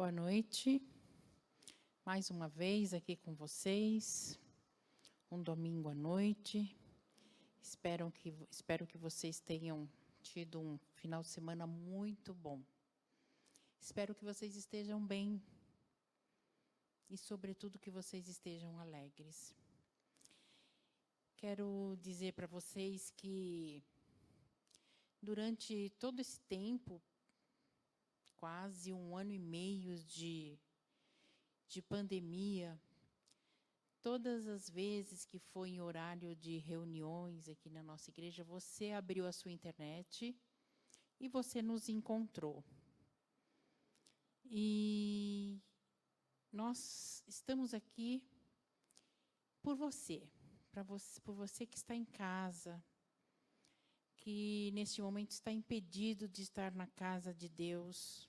Boa noite, mais uma vez aqui com vocês, um domingo à noite. Espero que vocês tenham tido um final de semana muito bom. Espero que vocês estejam bem e, sobretudo, que vocês estejam alegres. Quero dizer para vocês que, durante todo esse tempo, quase 1 ano e meio de pandemia, todas as vezes que foi em horário de reuniões aqui na nossa igreja, você abriu a sua internet e você nos encontrou. E nós estamos aqui por você, por você que está em casa, que neste momento está impedido de estar na casa de Deus,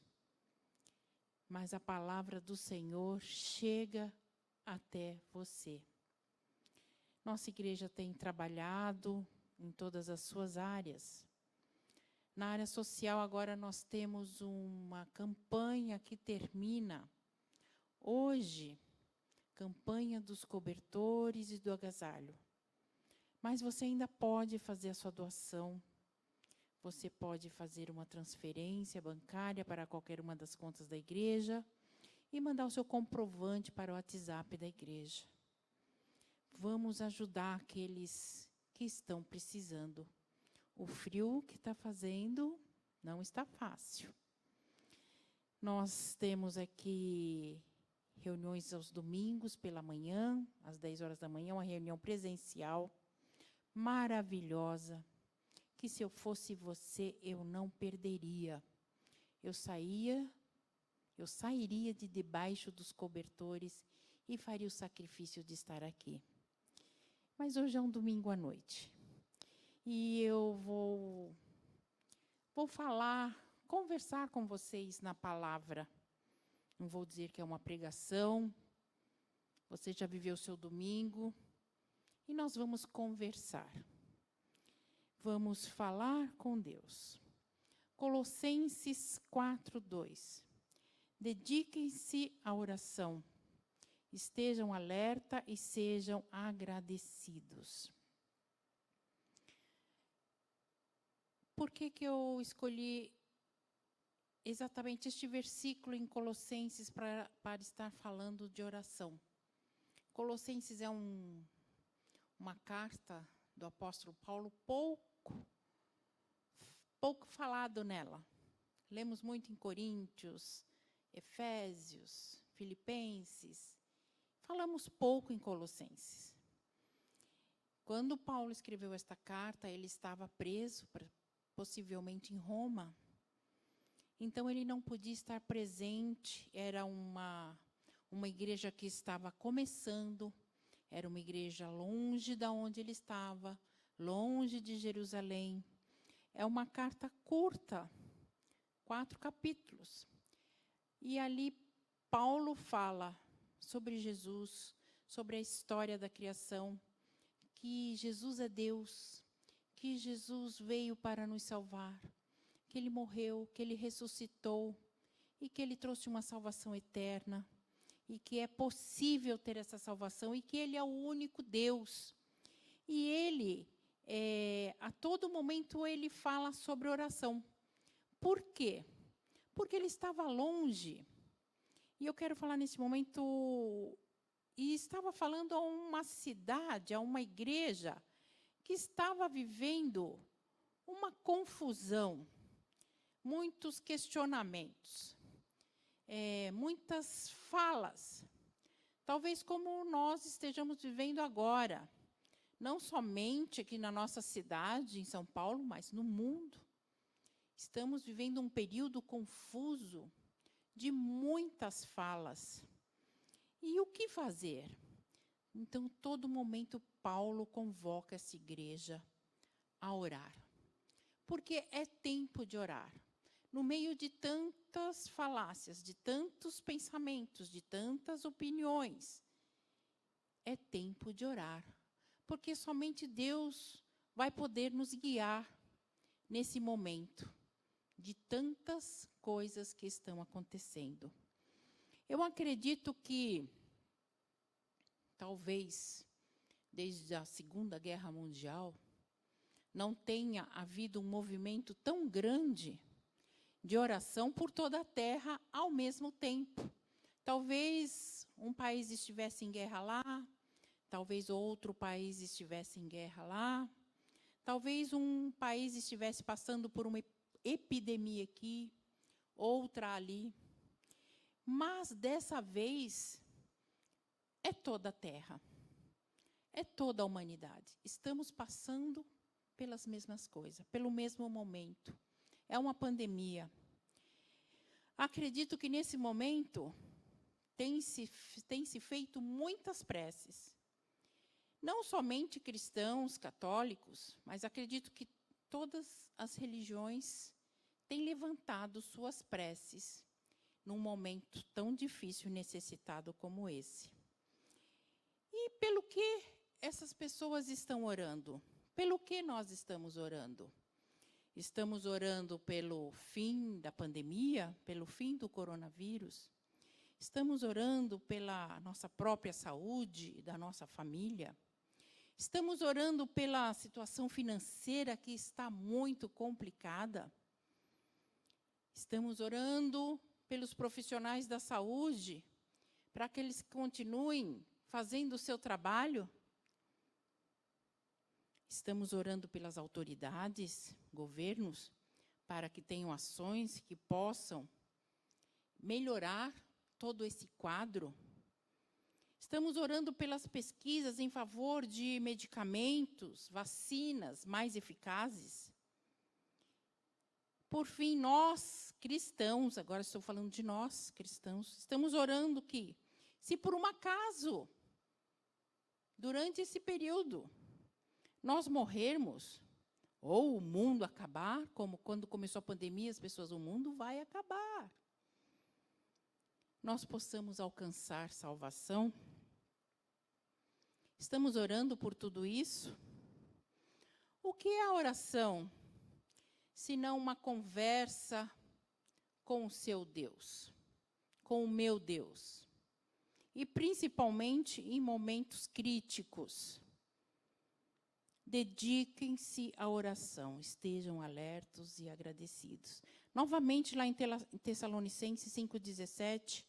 mas a palavra do Senhor chega até você. Nossa igreja tem trabalhado em todas as suas áreas. Na área social, agora nós temos uma campanha que termina hoje, campanha dos cobertores e do agasalho. Mas você ainda pode fazer a sua doação. Você pode fazer uma transferência bancária para qualquer uma das contas da igreja e mandar o seu comprovante para o WhatsApp da igreja. Vamos ajudar aqueles que estão precisando. O frio que está fazendo não está fácil. Nós temos aqui reuniões aos domingos pela manhã, às 10 horas da manhã, uma reunião presencial maravilhosa, que se eu fosse você, eu não perderia. Eu sairia de debaixo dos cobertores e faria o sacrifício de estar aqui. Mas hoje é um domingo à noite. E eu vou conversar com vocês na palavra. Não vou dizer que é uma pregação. Você já viveu o seu domingo. E nós vamos conversar. Vamos falar com Deus. Colossenses 4:2. Dediquem-se à oração. Estejam alerta e sejam agradecidos. Por que eu escolhi exatamente este versículo em Colossenses para estar falando de oração? Colossenses é uma carta do apóstolo Paulo, pouco falado nela. Lemos muito em Coríntios, Efésios, Filipenses. Falamos pouco em Colossenses. Quando Paulo escreveu esta carta, ele estava preso, possivelmente em Roma. Então, ele não podia estar presente. Era uma igreja que estava começando. Era uma igreja longe de onde ele estava, longe de Jerusalém. É uma carta curta, 4 capítulos. E ali Paulo fala sobre Jesus, sobre a história da criação, que Jesus é Deus, que Jesus veio para nos salvar, que Ele morreu, que Ele ressuscitou e que Ele trouxe uma salvação eterna e que é possível ter essa salvação e que Ele é o único Deus. E Ele, a todo momento, Ele fala sobre oração. Por quê? Porque Ele estava longe. E eu quero falar nesse momento, e estava falando a uma cidade, a uma igreja, que estava vivendo uma confusão, muitos questionamentos, muitas falas, talvez como nós estejamos vivendo agora, não somente aqui na nossa cidade, em São Paulo, mas no mundo. Estamos vivendo um período confuso, de muitas falas. E o que fazer? Então, todo momento, Paulo convoca essa igreja a orar. Porque é tempo de orar. No meio de tantas falácias, de tantos pensamentos, de tantas opiniões, é tempo de orar. Porque somente Deus vai poder nos guiar nesse momento de tantas coisas que estão acontecendo. Eu acredito que, talvez, desde a Segunda Guerra Mundial, não tenha havido um movimento tão grande de oração por toda a terra ao mesmo tempo. Talvez um país estivesse em guerra lá, talvez outro país estivesse em guerra lá, talvez um país estivesse passando por uma epidemia aqui, outra ali. Mas, dessa vez, é toda a terra, é toda a humanidade. Estamos passando pelas mesmas coisas, pelo mesmo momento. É uma pandemia. Acredito que, nesse momento, tem se feito muitas preces. Não somente cristãos, católicos, mas acredito que todas as religiões têm levantado suas preces num momento tão difícil e necessitado como esse. E pelo que essas pessoas estão orando? Pelo que nós estamos orando? Estamos orando pelo fim da pandemia, pelo fim do coronavírus? Estamos orando pela nossa própria saúde, da nossa família? Estamos orando pela situação financeira que está muito complicada? Estamos orando pelos profissionais da saúde, para que eles continuem fazendo o seu trabalho? Estamos orando pelas autoridades, governos, para que tenham ações que possam melhorar todo esse quadro? Estamos orando pelas pesquisas em favor de medicamentos, vacinas mais eficazes? Por fim, nós, cristãos, agora estou falando de nós, cristãos, estamos orando que, se por um acaso, durante esse período, nós morrermos, ou o mundo acabar, como quando começou a pandemia, as pessoas, o mundo vai acabar, nós possamos alcançar salvação. Estamos orando por tudo isso? O que é a oração, senão uma conversa com o seu Deus, com o meu Deus? E principalmente em momentos críticos. Dediquem-se à oração, estejam alertos e agradecidos. Novamente, lá em Tessalonicenses 5,17,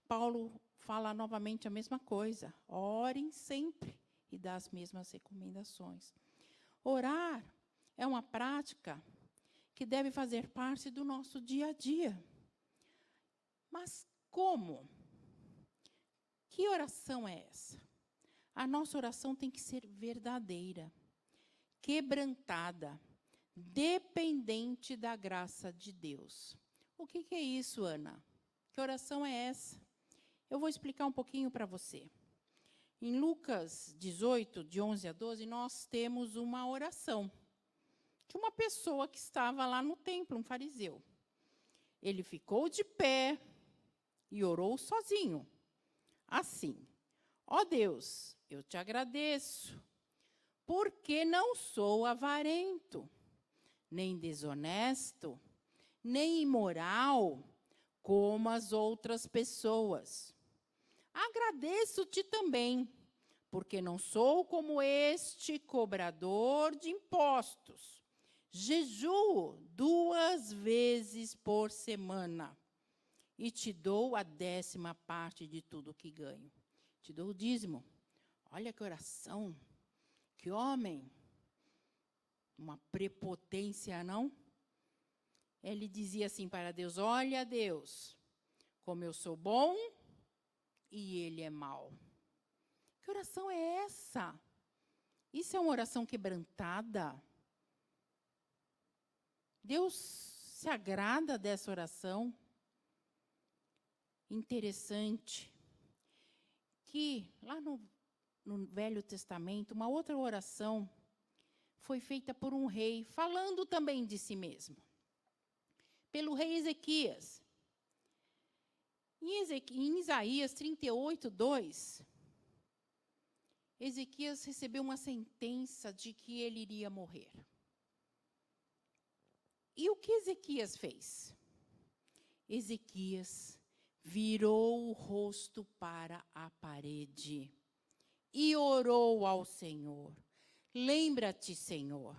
Paulo fala novamente a mesma coisa. Orem sempre e dá as mesmas recomendações. Orar é uma prática que deve fazer parte do nosso dia a dia. Mas como? Que oração é essa? A nossa oração tem que ser verdadeira, quebrantada, dependente da graça de Deus. O que é isso, Ana? Que oração é essa? Eu vou explicar um pouquinho para você. Em Lucas 18, de 11 a 12, nós temos uma oração de uma pessoa que estava lá no templo, um fariseu. Ele ficou de pé e orou sozinho, assim: ó Deus, eu te agradeço, porque não sou avarento, nem desonesto, nem imoral, como as outras pessoas. Agradeço-te também, porque não sou como este cobrador de impostos. Jejuo 2 vezes por semana e te dou a 10ª parte de tudo que ganho. Te dou o dízimo. Olha que oração, que homem, uma prepotência, não? Ele dizia assim para Deus: olha, Deus, como eu sou bom e ele é mau. Que oração é essa? Isso é uma oração quebrantada? Deus se agrada dessa oração? Interessante que lá no Velho Testamento, uma outra oração foi feita por um rei, falando também de si mesmo. Pelo rei Ezequias. Em Isaías 38, 2, Ezequias recebeu uma sentença de que ele iria morrer. E o que Ezequias fez? Ezequias virou o rosto para a parede e orou ao Senhor. Lembra-te, Senhor,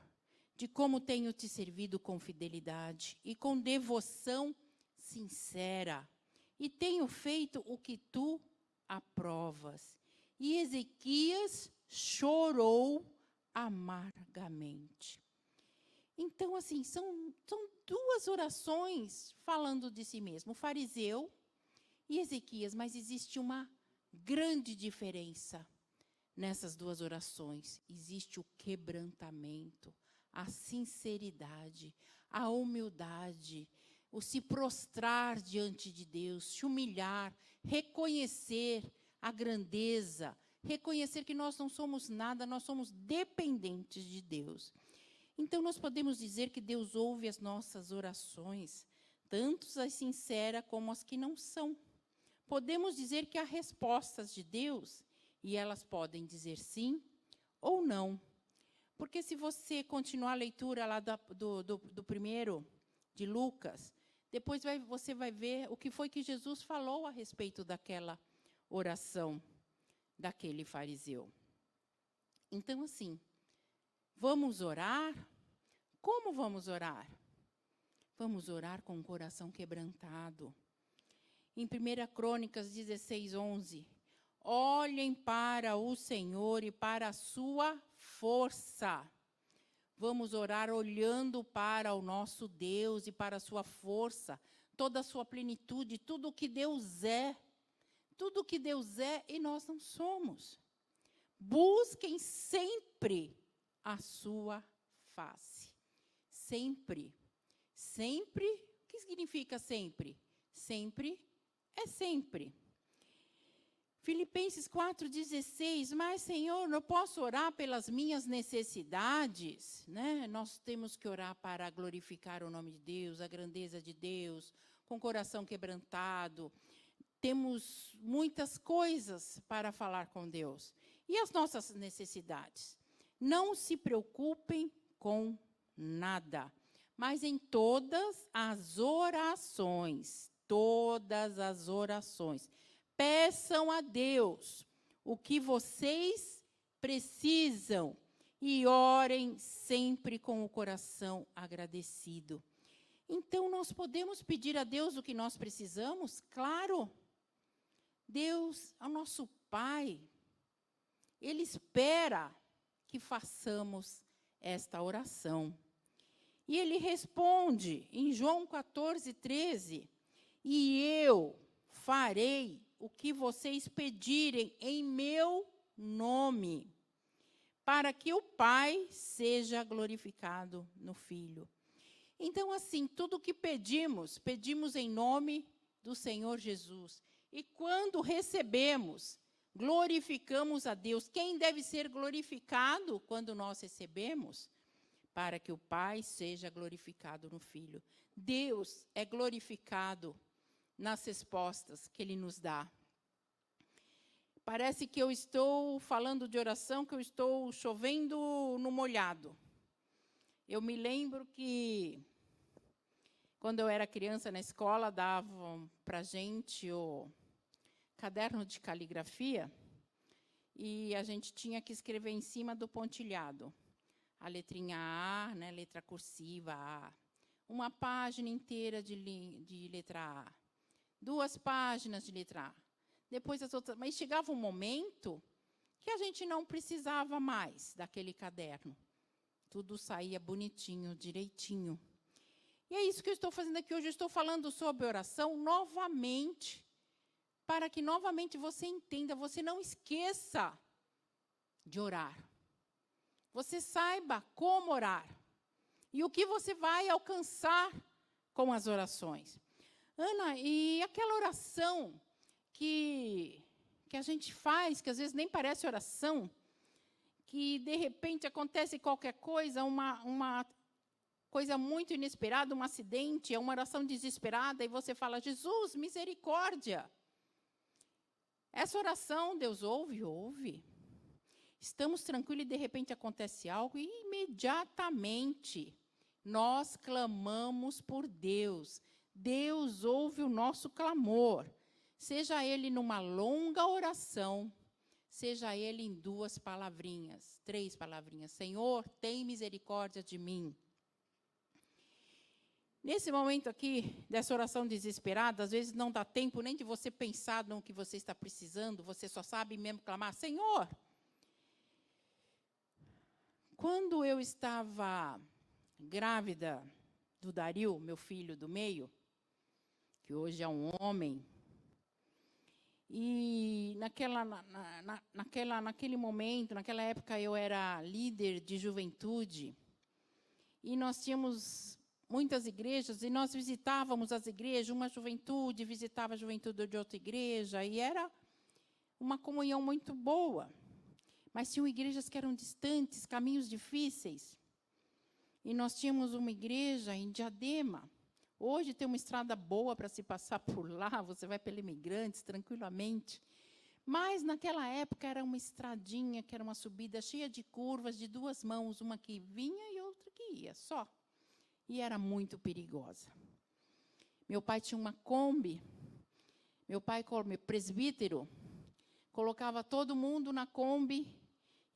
de como tenho te servido com fidelidade e com devoção sincera, e tenho feito o que tu aprovas. E Ezequias chorou amargamente. Então, assim, são duas orações falando de si mesmo, o fariseu e Ezequias, mas existe uma grande diferença nessas duas orações. Existe o quebrantamento, a sinceridade, a humildade, o se prostrar diante de Deus, se humilhar, reconhecer a grandeza, reconhecer que nós não somos nada, nós somos dependentes de Deus. Então, nós podemos dizer que Deus ouve as nossas orações, tanto as sinceras como as que não são. Podemos dizer que há respostas de Deus, e elas podem dizer sim ou não. Porque se você continuar a leitura lá do primeiro, de Lucas, depois você vai ver o que foi que Jesus falou a respeito daquela oração daquele fariseu. Então, assim, vamos orar? Como vamos orar? Vamos orar com o coração quebrantado. Em 1 Crônicas 16:11, olhem para o Senhor e para a sua força. Vamos orar olhando para o nosso Deus e para a sua força, toda a sua plenitude, tudo o que Deus é. Tudo o que Deus é e nós não somos. Busquem sempre a sua face. Sempre. Sempre, o que significa sempre? Sempre é sempre. Filipenses 4:16, mas, Senhor, não posso orar pelas minhas necessidades, né? Nós temos que orar para glorificar o nome de Deus, a grandeza de Deus, com o coração quebrantado. Temos muitas coisas para falar com Deus. E as nossas necessidades? Não se preocupem com nada, mas em todas as orações, peçam a Deus o que vocês precisam e orem sempre com o coração agradecido. Então, nós podemos pedir a Deus o que nós precisamos? Claro. Deus é o nosso Pai. Ele espera que façamos esta oração. E ele responde em João 14:13, e eu farei o que vocês pedirem em meu nome, para que o Pai seja glorificado no Filho. Então, assim, tudo o que pedimos em nome do Senhor Jesus. E quando recebemos, glorificamos a Deus. Quem deve ser glorificado quando nós recebemos? Para que o Pai seja glorificado no Filho. Deus é glorificado nas respostas que Ele nos dá. Parece que eu estou falando de oração, que eu estou chovendo no molhado. Eu me lembro que, quando eu era criança na escola, davam para a gente o caderno de caligrafia, e a gente tinha que escrever em cima do pontilhado. A letrinha A, né, letra cursiva A. Uma página inteira de letra A. 2 páginas de letra A. Depois as outras. Mas chegava um momento que a gente não precisava mais daquele caderno. Tudo saía bonitinho, direitinho. E é isso que eu estou fazendo aqui hoje. Eu estou falando sobre oração novamente, para que novamente você entenda, você não esqueça de orar. Você saiba como orar. E o que você vai alcançar com as orações. Ana, e aquela oração que a gente faz, que às vezes nem parece oração, que de repente acontece qualquer coisa, uma coisa muito inesperada, um acidente, é uma oração desesperada, e você fala, Jesus, misericórdia. Essa oração, Deus ouve? Ouve. Estamos tranquilos e de repente acontece algo e imediatamente nós clamamos por Deus. Deus ouve o nosso clamor. seja ele numa longa oração, seja ele em 2 palavrinhas, 3 palavrinhas. Senhor, tem misericórdia de mim. Nesse momento aqui, dessa oração desesperada, às vezes não dá tempo nem de você pensar no que você está precisando, você só sabe mesmo clamar, Senhor. Quando eu estava grávida do Dario, meu filho do meio, que hoje é um homem, e naquele momento, naquela época, eu era líder de juventude, e nós tínhamos muitas igrejas, e nós visitávamos as igrejas, uma juventude visitava a juventude de outra igreja, e era uma comunhão muito boa. Mas tinham igrejas que eram distantes, caminhos difíceis. E nós tínhamos uma igreja em Diadema. Hoje tem uma estrada boa para se passar por lá, você vai pela Imigrantes tranquilamente. Mas, naquela época, era uma estradinha, que era uma subida cheia de curvas, de 2 mãos, uma que vinha e outra que ia, só. E era muito perigosa. Meu pai tinha uma Kombi. Meu pai, como presbítero, colocava todo mundo na Kombi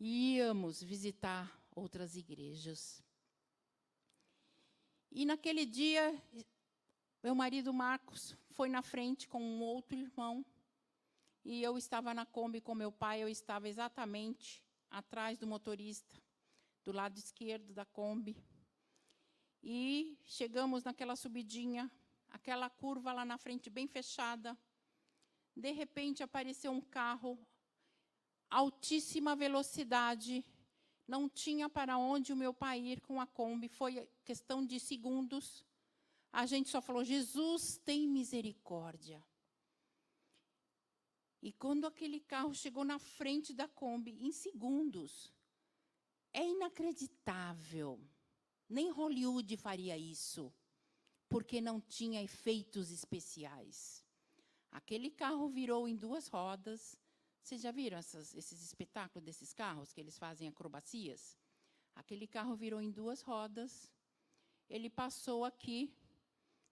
e íamos visitar outras igrejas. E, naquele dia, meu marido, Marcos, foi na frente com um outro irmão, e eu estava na Kombi com meu pai, eu estava exatamente atrás do motorista, do lado esquerdo da Kombi. E chegamos naquela subidinha, aquela curva lá na frente, bem fechada. De repente, apareceu um carro, altíssima velocidade, não tinha para onde o meu pai ir com a Kombi, foi questão de segundos. A gente só falou, Jesus, tem misericórdia. E quando aquele carro chegou na frente da Kombi, em segundos, é inacreditável. Nem Hollywood faria isso, porque não tinha efeitos especiais. Aquele carro virou em 2 rodas. Vocês já viram esses espetáculos desses carros, que eles fazem acrobacias? Aquele carro virou em 2 rodas. Ele passou aqui,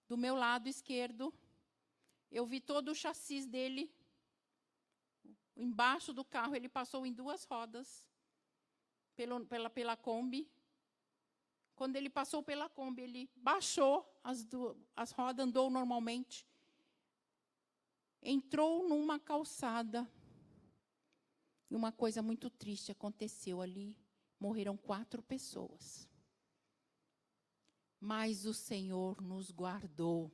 do meu lado esquerdo. Eu vi todo o chassi dele. Embaixo do carro, ele passou em 2 rodas, pela Kombi. Quando ele passou pela Kombi, ele baixou as rodas, andou normalmente. Entrou numa calçada. E uma coisa muito triste aconteceu ali. Morreram 4 pessoas. Mas o Senhor nos guardou.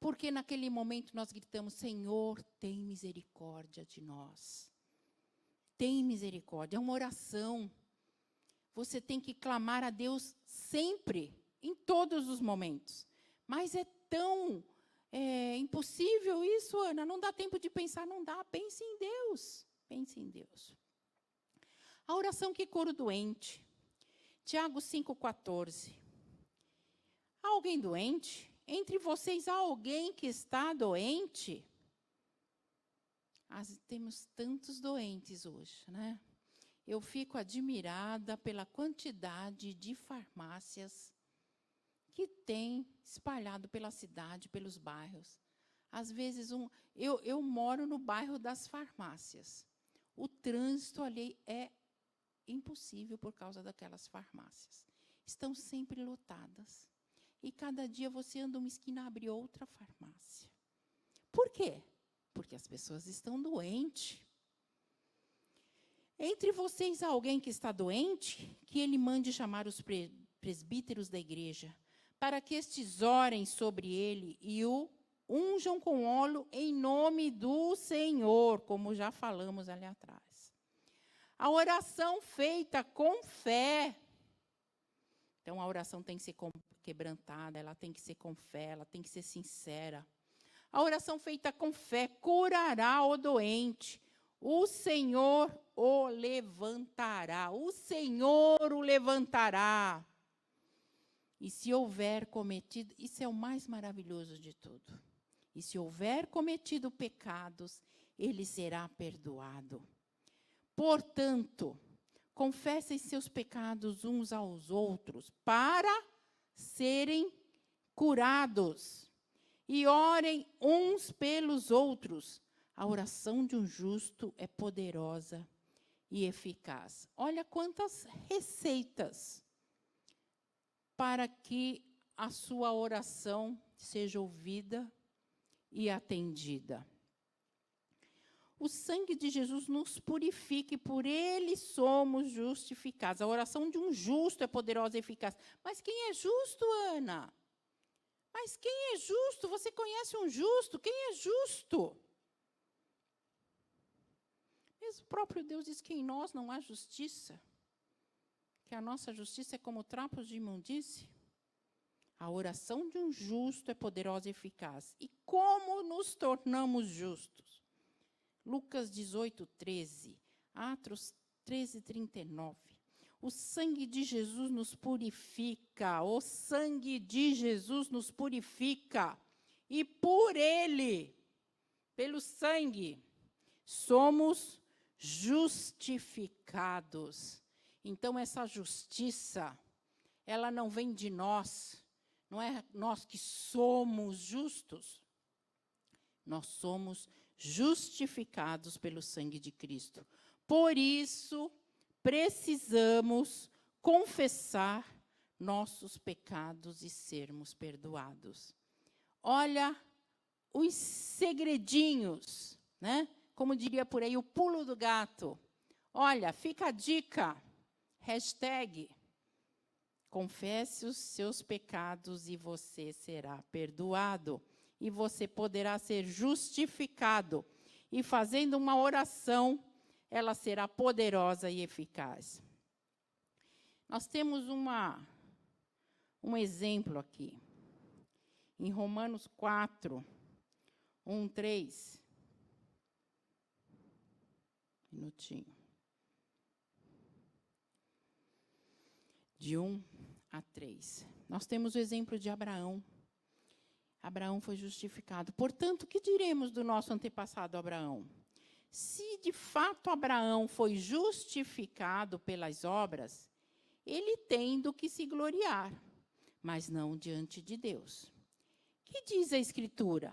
Porque naquele momento nós gritamos, Senhor, tem misericórdia de nós. Tem misericórdia. É uma oração. Você tem que clamar a Deus sempre, em todos os momentos. Mas é tão impossível isso, Ana. Não dá tempo de pensar, não dá. Pense em Deus. Pense em Deus. A oração que cura o doente. Tiago 5,14. Há alguém doente? Entre vocês há alguém que está doente? Temos tantos doentes hoje, né? Eu fico admirada pela quantidade de farmácias que tem espalhado pela cidade, pelos bairros. Às vezes, eu moro no bairro das farmácias. O trânsito ali é impossível por causa daquelas farmácias. Estão sempre lotadas. E cada dia você anda uma esquina, abre outra farmácia. Por quê? Porque as pessoas estão doentes. Entre vocês há alguém que está doente, que ele mande chamar os presbíteros da igreja, para que estes orem sobre ele e o unjam com óleo em nome do Senhor, como já falamos ali atrás. A oração feita com fé. Então, a oração tem que ser quebrantada, ela tem que ser com fé, ela tem que ser sincera. A oração feita com fé curará o doente. O Senhor o levantará. O Senhor o levantará. E se houver cometido, isso é o mais maravilhoso de tudo. E se houver cometido pecados, ele será perdoado. Portanto, confessem seus pecados uns aos outros, para serem curados. e orem uns pelos outros. A oração de um justo é poderosa e eficaz. Olha quantas receitas para que a sua oração seja ouvida e atendida. O sangue de Jesus nos purifica e por ele somos justificados. A oração de um justo é poderosa e eficaz. Mas quem é justo, Ana? Mas quem é justo? Você conhece um justo? Quem é justo? Mesmo o próprio Deus diz que em nós não há justiça, que a nossa justiça é como trapos de imundície. A oração de um justo é poderosa e eficaz. E como nos tornamos justos? Lucas 18, 13, Atos 13, 39. O sangue de Jesus nos purifica, o sangue de Jesus nos purifica. E por ele, pelo sangue, somos justificados. Então, essa justiça, ela não vem de nós, não é nós que somos justos. Nós somos justificados pelo sangue de Cristo. Por isso, precisamos confessar nossos pecados e sermos perdoados. Olha os segredinhos, né? Como diria por aí, o pulo do gato. Olha, fica a dica, hashtag, confesse os seus pecados e você será perdoado. E você poderá ser justificado. E fazendo uma oração, ela será poderosa e eficaz. Nós temos um exemplo aqui. Em Romanos 4, 1, 3. Minutinho. De 1 a 3. Nós temos o exemplo de Abraão. Abraão foi justificado. Portanto, o que diremos do nosso antepassado Abraão? Se de fato Abraão foi justificado pelas obras, ele tem do que se gloriar, mas não diante de Deus. Que diz a Escritura?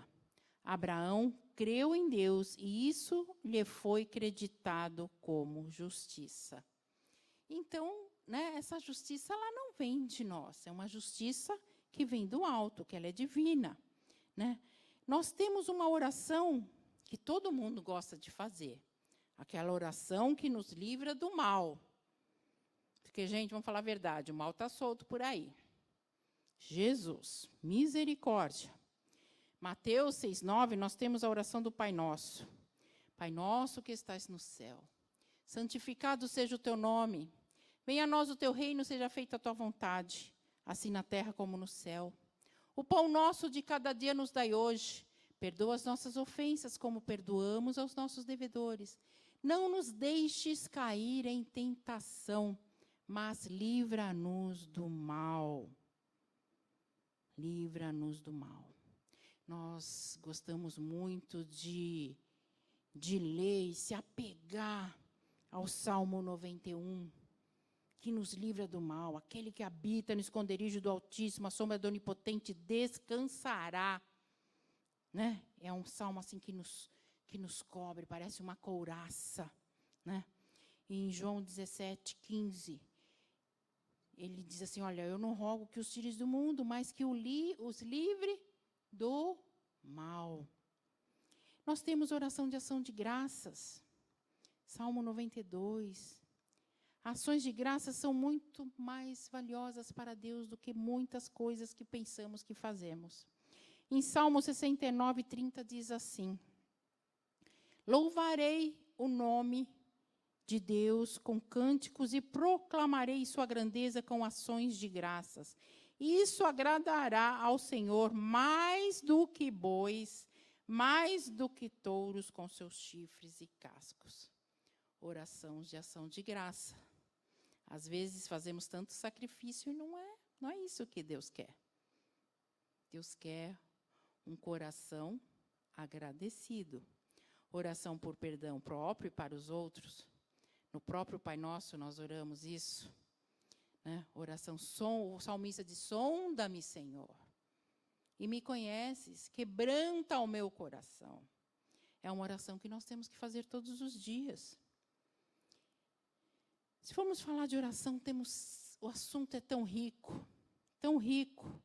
Abraão creu em Deus e isso lhe foi creditado como justiça. Então, né, essa justiça ela não vem de nós, é uma justiça que vem do alto, que ela é divina, né? Nós temos uma oração que todo mundo gosta de fazer, aquela oração que nos livra do mal. Porque, gente, vamos falar a verdade, o mal está solto por aí. Jesus, misericórdia. Mateus 6,9, nós temos a oração do Pai Nosso. Pai nosso que estás no céu, santificado seja o teu nome. Venha a nós o teu reino, seja feita a tua vontade, assim na terra como no céu. O pão nosso de cada dia nos dai hoje. Perdoa as nossas ofensas, como perdoamos aos nossos devedores. Não nos deixes cair em tentação, mas livra-nos do mal. Livra-nos do mal. Nós gostamos muito de ler e se apegar ao Salmo 91, que nos livra do mal. Aquele que habita no esconderijo do Altíssimo, a sombra do Onipotente, descansará. Né? É um salmo assim que nos cobre, parece uma couraça. Né? E em João 17:15, ele diz assim, olha, eu não rogo que os tires do mundo, mas que os livre do mal. Nós temos oração de ação de graças. Salmo 92. Ações de graças são muito mais valiosas para Deus do que muitas coisas que pensamos que fazemos. Em Salmo 69:30 diz assim, louvarei o nome de Deus com cânticos e proclamarei sua grandeza com ações de graças. Isso agradará ao Senhor mais do que bois, mais do que touros com seus chifres e cascos. Oração de ação de graça. Às vezes fazemos tanto sacrifício e não é isso que Deus quer. Deus quer um coração agradecido. Oração por perdão próprio e para os outros. No próprio Pai Nosso nós oramos isso. Né? Oração, o salmista diz, sonda-me, Senhor. e me conheces, quebranta o meu coração. É uma oração que nós temos que fazer todos os dias. Se formos falar de oração, o assunto é tão rico, tão rico.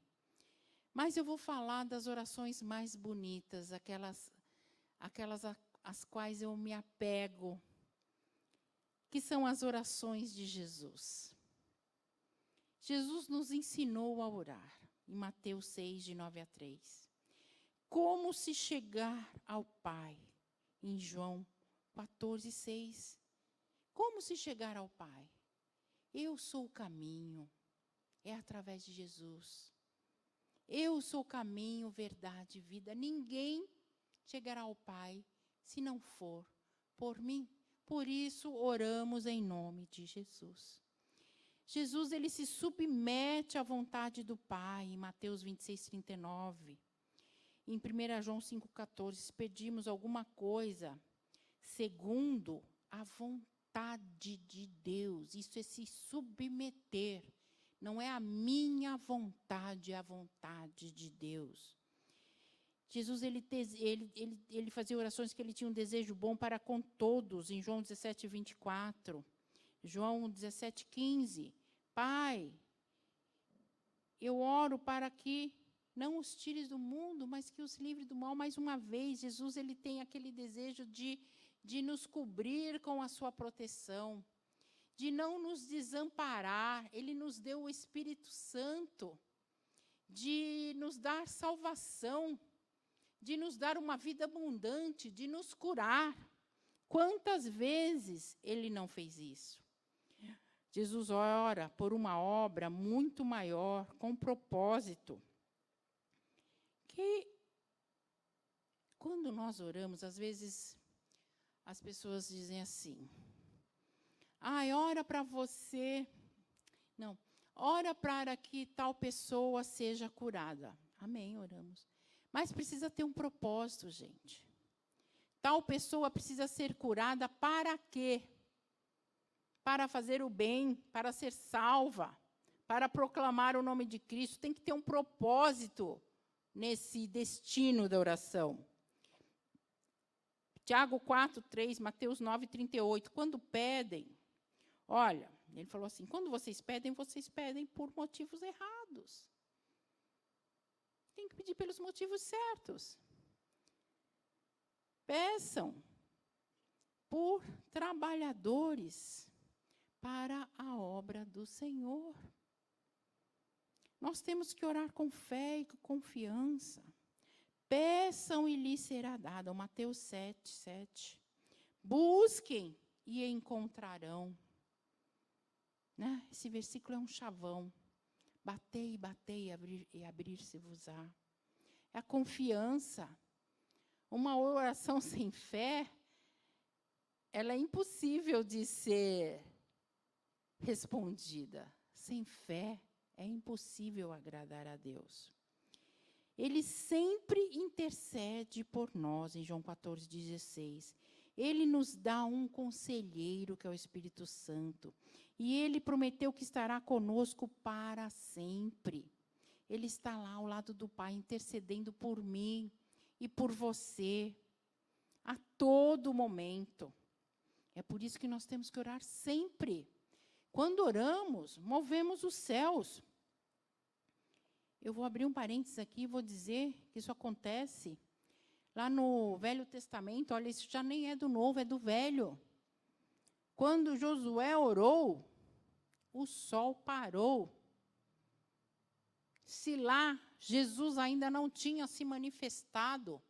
Mas eu vou falar das orações mais bonitas, aquelas às quais eu me apego, que são as orações de Jesus. Jesus nos ensinou a orar, em Mateus 6, de 9 a 3. Como se chegar ao Pai, em João 14, 6. Como se chegar ao Pai? Eu sou o caminho, é através de Jesus. Eu sou o caminho, verdade e vida. Ninguém chegará ao Pai se não for por mim. Por isso, oramos em nome de Jesus. Jesus, ele se submete à vontade do Pai, em Mateus 26, 39. Em 1 João 5,14, se pedimos alguma coisa, segundo a vontade de Deus, isso é se submeter. Não é a minha vontade, é a vontade de Deus. Jesus, ele fazia orações que ele tinha um desejo bom para com todos, em João 17, 24. João 17, 15. Pai, eu oro para que não os tires do mundo, mas que os livre do mal. Mais uma vez, Jesus, ele tem aquele desejo de nos cobrir com a sua proteção, de não nos desamparar. Ele nos deu o Espírito Santo, de nos dar salvação, de nos dar uma vida abundante, de nos curar. Quantas vezes ele não fez isso? Jesus ora por uma obra muito maior, com propósito. Que, quando nós oramos, às vezes, as pessoas dizem assim, ora para você, não, ora para que tal pessoa seja curada. Amém, oramos. Mas precisa ter um propósito, gente. Tal pessoa precisa ser curada para quê? Para fazer o bem, para ser salva, para proclamar o nome de Cristo. Tem que ter um propósito nesse destino da oração. Tiago 4, 3, Mateus 9, 38. Quando pedem, olha, ele falou assim, quando vocês pedem por motivos errados. Tem que pedir pelos motivos certos. Peçam por trabalhadores para a obra do Senhor. Nós temos que orar com fé e com confiança. Peçam e lhes será dado. Mateus 7, 7. Busquem e encontrarão. Né? Esse versículo é um chavão. Batei, batei e abrir-se-vos-á. É a confiança. Uma oração sem fé, ela é impossível de ser respondida. Sem fé, é impossível agradar a Deus. Ele sempre intercede por nós, em João 14, 16. Ele nos dá um conselheiro, que é o Espírito Santo. E ele prometeu que estará conosco para sempre. Ele está lá ao lado do Pai, intercedendo por mim e por você, a todo momento. É por isso que nós temos que orar sempre. Quando oramos, movemos os céus. Eu vou abrir um parênteses aqui e vou dizer que isso acontece lá no Velho Testamento. Olha, isso já nem é do Novo, é do Velho. Quando Josué orou, o sol parou. Se lá Jesus ainda não tinha se manifestado,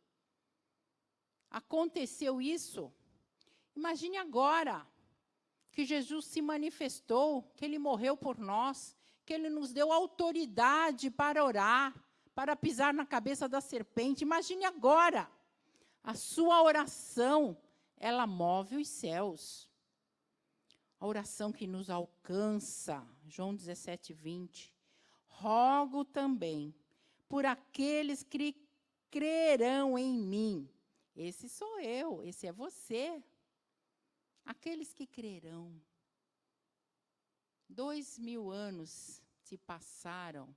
aconteceu isso, imagine agora que Jesus se manifestou, que ele morreu por nós, que ele nos deu autoridade para orar, para pisar na cabeça da serpente. Imagine agora, a sua oração, ela move os céus. A oração que nos alcança, João 17, 20. Rogo também por aqueles que crerão em mim. Esse sou eu, esse é você. Aqueles que crerão. 2000 anos se passaram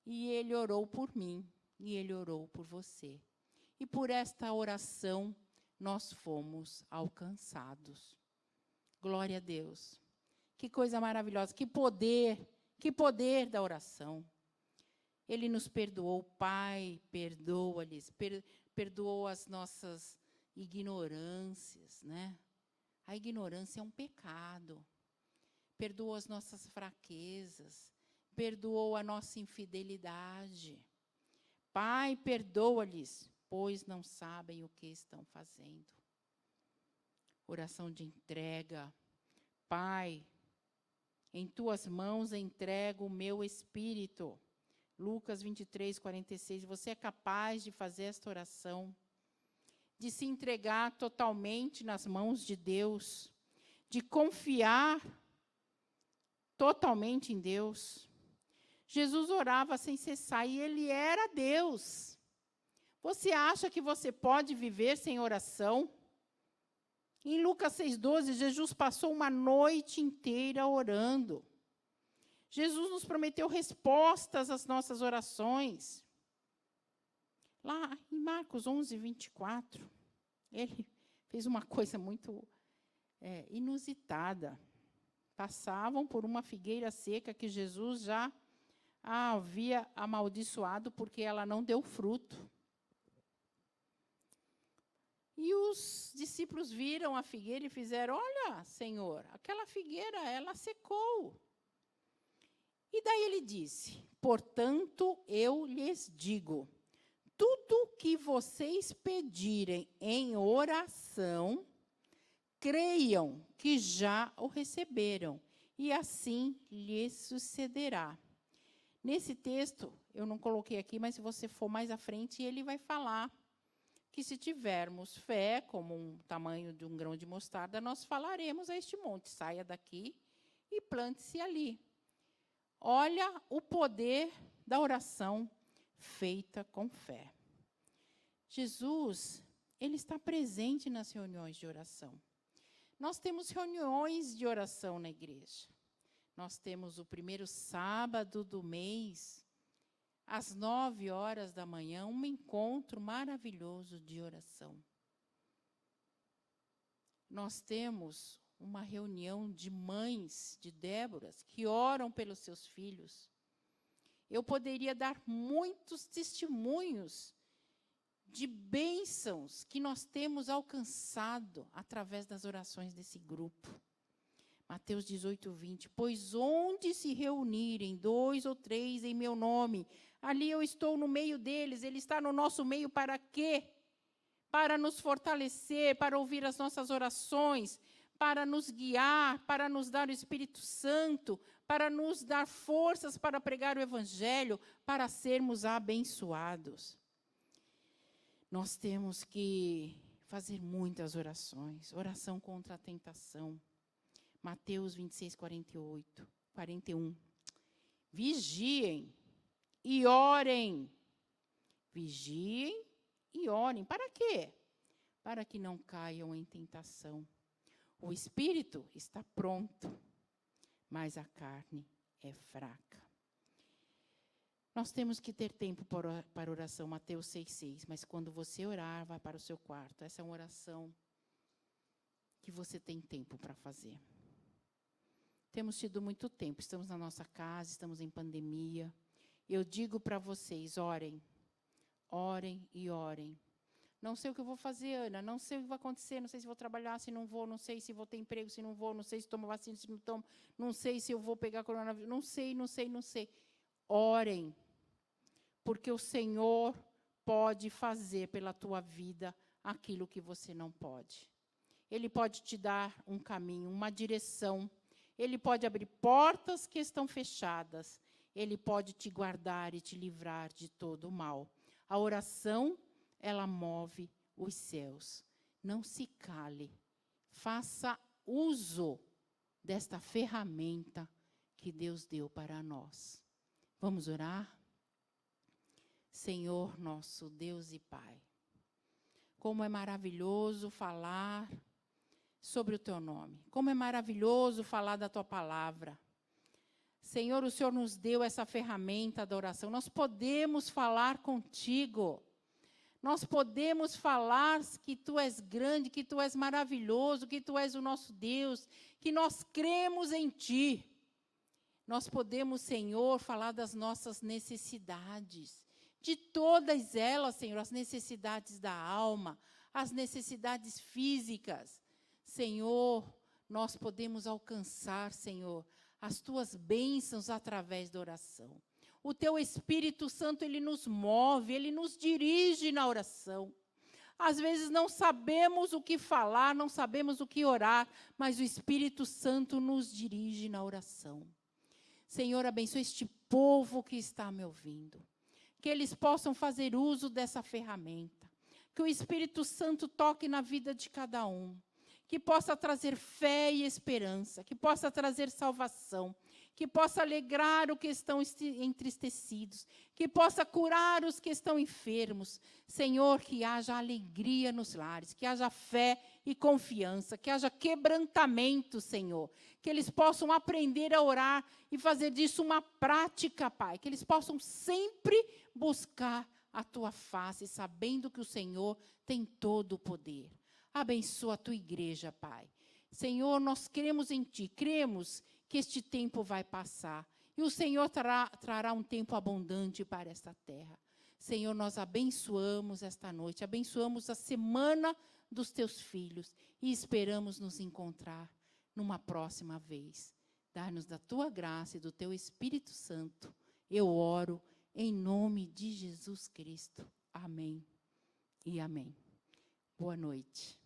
e ele orou por mim. e ele orou por você. E por esta oração, nós fomos alcançados. Glória a Deus. Que coisa maravilhosa, que poder da oração. Ele nos perdoou, Pai, perdoa-lhes, perdoou as nossas ignorâncias, né? A ignorância é um pecado. Perdoou as nossas fraquezas, perdoou a nossa infidelidade. Pai, perdoa-lhes, pois não sabem o que estão fazendo. Oração de entrega. Pai, em tuas mãos entrego o meu espírito. Lucas 23, 46. Você é capaz de fazer esta oração, de se entregar totalmente nas mãos de Deus, de confiar totalmente em Deus. Jesus orava sem cessar e ele era Deus. Você acha que você pode viver sem oração? Em Lucas 6,12, Jesus passou uma noite inteira orando. Jesus nos prometeu respostas às nossas orações. Lá em Marcos 11, 24, ele fez uma coisa muito inusitada. Passavam por uma figueira seca que Jesus já havia amaldiçoado porque ela não deu fruto. E os discípulos viram a figueira e fizeram: olha, Senhor, aquela figueira, ela secou. E daí ele disse: portanto, eu lhes digo, tudo que vocês pedirem em oração, creiam que já o receberam, e assim lhes sucederá. Nesse texto, eu não coloquei aqui, mas se você for mais à frente, ele vai falar que se tivermos fé, como um tamanho de um grão de mostarda, nós falaremos a este monte: saia daqui e plante-se ali. Olha o poder da oração feita com fé. Jesus, ele está presente nas reuniões de oração. Nós temos reuniões de oração na igreja. Nós temos o primeiro sábado do mês, às 9h da manhã, um encontro maravilhoso de oração. Nós temos uma reunião de mães de Déboras que oram pelos seus filhos. Eu poderia dar muitos testemunhos de bênçãos que nós temos alcançado através das orações desse grupo. Mateus 18, 20. Pois onde se reunirem 2 ou 3 em meu nome, ali eu estou no meio deles. Ele está no nosso meio para quê? Para nos fortalecer, para ouvir as nossas orações, para nos guiar, para nos dar o Espírito Santo, para nos dar forças para pregar o Evangelho, para sermos abençoados. Nós temos que fazer muitas orações. Oração contra a tentação. Mateus 26, 41. Vigiem e orem. Vigiem e orem. Para quê? Para que não caiam em tentação. O espírito está pronto, mas a carne é fraca. Nós temos que ter tempo para oração, Mateus 6,6. Mas quando você orar, vá para o seu quarto. Essa é uma oração que você tem tempo para fazer. Temos tido muito tempo, estamos na nossa casa, estamos em pandemia. Eu digo para vocês, orem. Orem e orem. Não sei o que eu vou fazer, Ana, não sei o que vai acontecer, não sei se vou trabalhar, se não vou, não sei se vou ter emprego, se não vou, não sei se tomo vacina, se não tomo, não sei se eu vou pegar coronavírus, não sei. Orem, porque o Senhor pode fazer pela tua vida aquilo que você não pode. Ele pode te dar um caminho, uma direção. Ele pode abrir portas que estão fechadas. Ele pode te guardar e te livrar de todo o mal. A oração, ela move os céus. Não se cale. Faça uso desta ferramenta que Deus deu para nós. Vamos orar? Senhor, nosso Deus e Pai, como é maravilhoso falar sobre o Teu nome. Como é maravilhoso falar da Tua palavra. Senhor, o Senhor nos deu essa ferramenta da oração. Nós podemos falar contigo. Nós podemos falar que tu és grande, que tu és maravilhoso, que tu és o nosso Deus, que nós cremos em ti. Nós podemos, Senhor, falar das nossas necessidades, de todas elas, Senhor, as necessidades da alma, as necessidades físicas. Senhor, nós podemos alcançar, Senhor, as tuas bênçãos através da oração. O teu Espírito Santo, ele nos move, ele nos dirige na oração. Às vezes não sabemos o que falar, não sabemos o que orar, mas o Espírito Santo nos dirige na oração. Senhor, abençoe este povo que está me ouvindo. Que eles possam fazer uso dessa ferramenta. Que o Espírito Santo toque na vida de cada um. Que possa trazer fé e esperança. Que possa trazer salvação. Que possa alegrar os que estão entristecidos. Que possa curar os que estão enfermos. Senhor, que haja alegria nos lares. Que haja fé e confiança. Que haja quebrantamento, Senhor. Que eles possam aprender a orar e fazer disso uma prática, Pai. Que eles possam sempre buscar a tua face, sabendo que o Senhor tem todo o poder. Abençoa a tua igreja, Pai. Senhor, nós cremos em ti, cremos que este tempo vai passar. E o Senhor trará um tempo abundante para esta terra. Senhor, nós abençoamos esta noite, abençoamos a semana dos teus filhos e esperamos nos encontrar numa próxima vez. Dá-nos da tua graça e do teu Espírito Santo. Eu oro em nome de Jesus Cristo. Amém e amém. Boa noite.